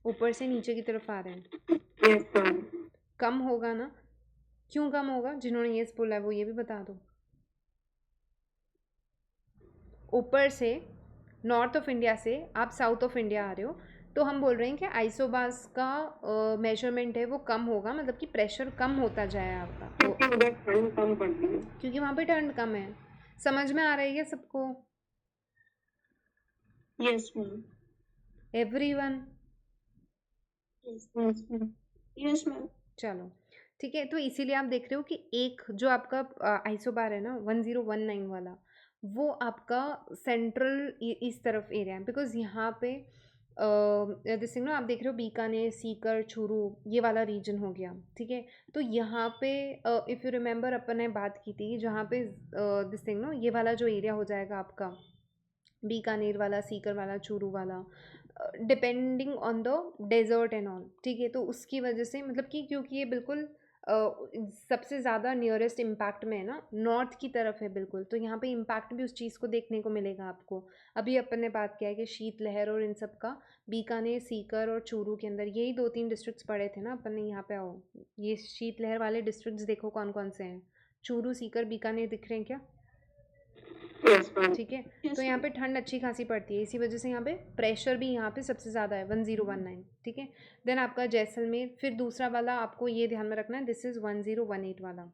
ऊपर से नीचे की तरफ आ रहे हैं, यस मैम। कम होगा ना? क्यों कम होगा? जिन्होंने ये बोला है वो ये भी बता दो। ऊपर से नॉर्थ ऑफ इंडिया से आप साउथ ऑफ इंडिया आ रहे हो, तो हम बोल रहे हैं कि आइसोबास का मेजरमेंट है वो कम होगा, मतलब कि प्रेशर कम होता जाए आपका, तो क्योंकि उधर ठंड कम पड़ती है। क्योंकि वहाँ पे ठंड कम है। समझ में आ रही है सबको? Yes ma'am. Everyone? Yes ma'am. Yes ma'am. चलो ठीक है, तो इसीलिए आप देख रहे हो कि एक जो आपका आइसोबार है ना 1019 वाला, वो आपका सेंट्रल इस तरफ एरिया है, बिकॉज यहाँ पे जैसे ना आप देख रहे हो बीकानेर, सीकर, चूरू, ये वाला रीजन हो गया। ठीक है, तो यहाँ पे इफ़ यू रिमेंबर अपन ने बात की थी जहाँ पे दिस थिंग नो, ये वाला जो एरिया हो जाएगा आपका बीकानेर वाला, सीकर वाला, चूरू वाला, depending on the desert and all. ठीक है, तो उसकी वजह से मतलब कि क्योंकि ये बिल्कुल सबसे ज़्यादा नियरेस्ट इम्पैक्ट में है ना, नॉर्थ की तरफ है बिल्कुल, तो यहाँ पे इम्पैक्ट भी उस चीज़ को देखने को मिलेगा आपको। अभी अपन ने बात किया है कि शीतलहर और इन सब का बीकानेर, सीकर और चूरू के अंदर यही 2-3 डिस्ट्रिक्ट्स पड़े थे ना अपन ने। यहाँ पे आओ, ये शीतलहर वाले डिस्ट्रिक्ट्स देखो कौन कौन से हैं। चूरू, सीकर, बीकानेर दिख रहे हैं क्या? Yes ma'am. ठीक है, तो यहाँ पे ठंड अच्छी खासी पड़ती है, इसी वजह से यहाँ पे प्रेशर भी यहाँ पे सबसे ज़्यादा है 1019। ठीक है, देन आपका जैसलमेर, फिर दूसरा वाला आपको ये ध्यान में रखना है, दिस इज़ 1018 वाला।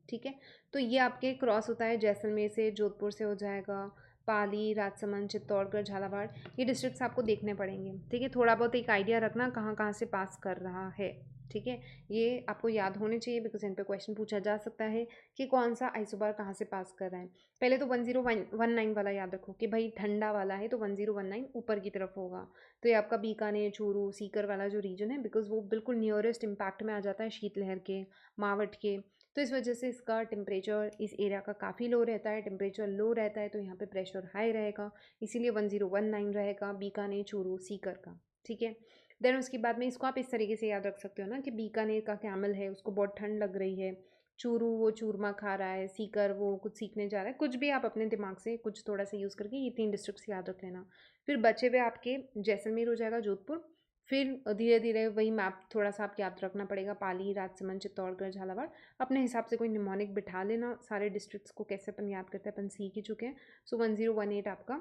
ठीक है, तो ये आपके क्रॉस होता है जैसलमेर से, जोधपुर से हो जाएगा, पाली, राजसमंद, चित्तौड़गढ़, झालावाड़, ये डिस्ट्रिक्ट्स आपको देखने पड़ेंगे। ठीक है, थोड़ा बहुत एक आइडिया रखना कहाँ कहाँ से पास कर रहा है। ठीक है, ये आपको याद होने चाहिए, बिकॉज इन पे क्वेश्चन पूछा जा सकता है कि कौन सा आइसोबार कहाँ से पास कर रहा है। पहले तो 1019 वाला याद रखो कि भाई ठंडा वाला है, तो 1019 ऊपर की तरफ होगा। तो ये आपका बीकानेर, चूरू, सीकर वाला जो रीजन है, बिकॉज वो बिल्कुल नियरेस्ट इम्पैक्ट में आ जाता है शीतलहर के, मावट के, तो इस वजह से इसका टेम्परेचर इस एरिया का काफ़ी लो रहता है। टेम्परेचर लो रहता है तो यहाँ पे प्रेशर हाई रहेगा, इसीलिए 1019 रहेगा बीकानेर, चूरू, सीकर का। ठीक है, देन उसके बाद में इसको आप इस तरीके से याद रख सकते हो ना कि बीकानेर का कैमल है, उसको बहुत ठंड लग रही है, चूरू वो चूरमा खा रहा है, सीकर वो कुछ सीखने जा रहा है, कुछ भी आप अपने दिमाग से कुछ थोड़ा सा यूज़ करके ये 3 डिस्ट्रिक्ट्स याद रख लेना। फिर बचे हुए आपके जैसलमेर हो जाएगा, जोधपुर, फिर धीरे धीरे वही मैप थोड़ा सा आपको याद रखना पड़ेगा, पाली, राजसमंद, चित्तौड़गढ़, झालावाड़। अपने हिसाब से कोई निमोनिक बिठा लेना, सारे डिस्ट्रिक्ट्स को कैसे अपन याद करते हैं अपन सीख ही चुके हैं। सो 1018 आपका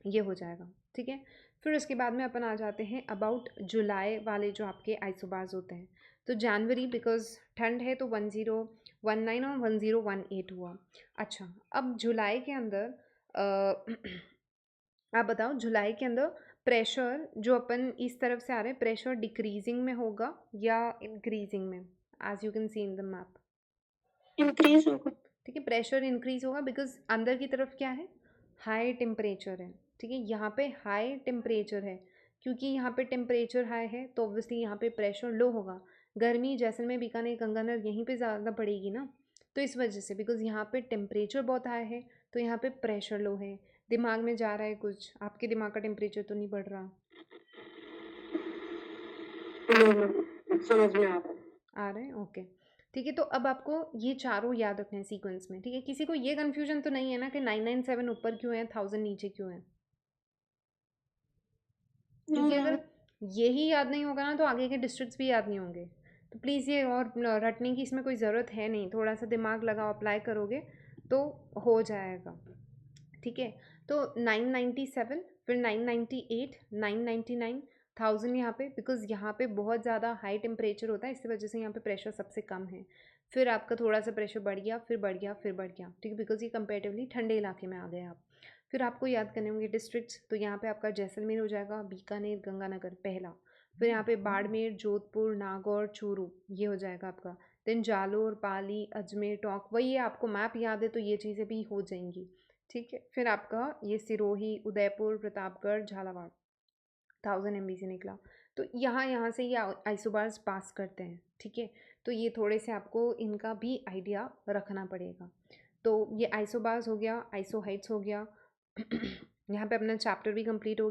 ये हो जाएगा, ठीक है। फिर उसके बाद में अपन आ जाते हैं अबाउट जुलाई वाले जो आपके आइसोबार्स होते हैं। तो जनवरी बिकॉज ठंड है तो 1019 और 1018 हुआ। अच्छा, अब जुलाई के अंदर आप बताओ जुलाई के अंदर प्रेशर जो अपन इस तरफ से आ रहे हैं, प्रेशर डिक्रीजिंग में होगा या इंक्रीजिंग में? As you can see in the map, increase होगा। ठीक है, प्रेशर इंक्रीज होगा बिकॉज अंदर की तरफ क्या है, हाई टेम्परेचर है, ठीक है। यहाँ पे हाई टेम्परेचर है, क्योंकि यहाँ पे टेम्परेचर हाई है तो ऑब्वियसली यहाँ पे प्रेशर लो होगा। गर्मी जैसलमेर, बीकानेर, गंगानगर यहीं पे ज़्यादा पड़ेगी ना, तो इस वजह से बिकॉज यहाँ पे टेम्परेचर बहुत हाई है तो यहाँ पे प्रेशर लो है। दिमाग में जा रहा है कुछ? आपके दिमाग का टेम्परेचर तो नहीं बढ़ रहा? समझ में आ रहा है, ओके, ठीक है। तो अब आपको ये चारों याद रखना है सीक्वेंस में, ठीक है। किसी को ये कन्फ्यूजन तो नहीं है ना कि 997 ऊपर क्यों है, 1000 नीचे क्यों है? क्योंकि अगर यही याद नहीं होगा ना तो आगे के डिस्ट्रिक्ट्स भी याद नहीं होंगे। तो प्लीज़ ये और रटने की इसमें कोई ज़रूरत है नहीं, थोड़ा सा दिमाग लगाओ, अप्लाई करोगे तो हो जाएगा, ठीक है। तो 997, फिर 998, 999, 1000 यहाँ पे बिकॉज यहाँ पे बहुत ज़्यादा हाई टेम्परेचर होता है, इस वजह से यहाँ पे प्रेशर सबसे कम है। फिर आपका थोड़ा सा प्रेशर बढ़ गया, फिर बढ़ गया, फिर बढ़ गया, ठीक है, बिकॉज ये कंपेरेटिवली ठंडे इलाके में आ गए आप। फिर आपको याद करने होंगे डिस्ट्रिक्ट्स, तो यहाँ पे आपका जैसलमेर हो जाएगा, बीकानेर, गंगानगर पहला। फिर यहाँ पे बाड़मेर, जोधपुर, नागौर, चूरू ये हो जाएगा आपका। देन जालोर, पाली, अजमेर, टोंक, वही है, आपको मैप याद है तो ये चीज़ें भी हो जाएंगी, ठीक है। फिर आपका ये सिरोही, उदयपुर, प्रतापगढ़, झालावाड़ 1000 MB से निकला। तो यहाँ से ये आइसोबार्स पास करते हैं, ठीक है। तो ये थोड़े से आपको इनका भी आइडिया रखना पड़ेगा। तो ये आइसोबार्स हो गया, आइसो हाइट्स हो गया। यहाँ पे अपना चैप्टर भी कंप्लीट हो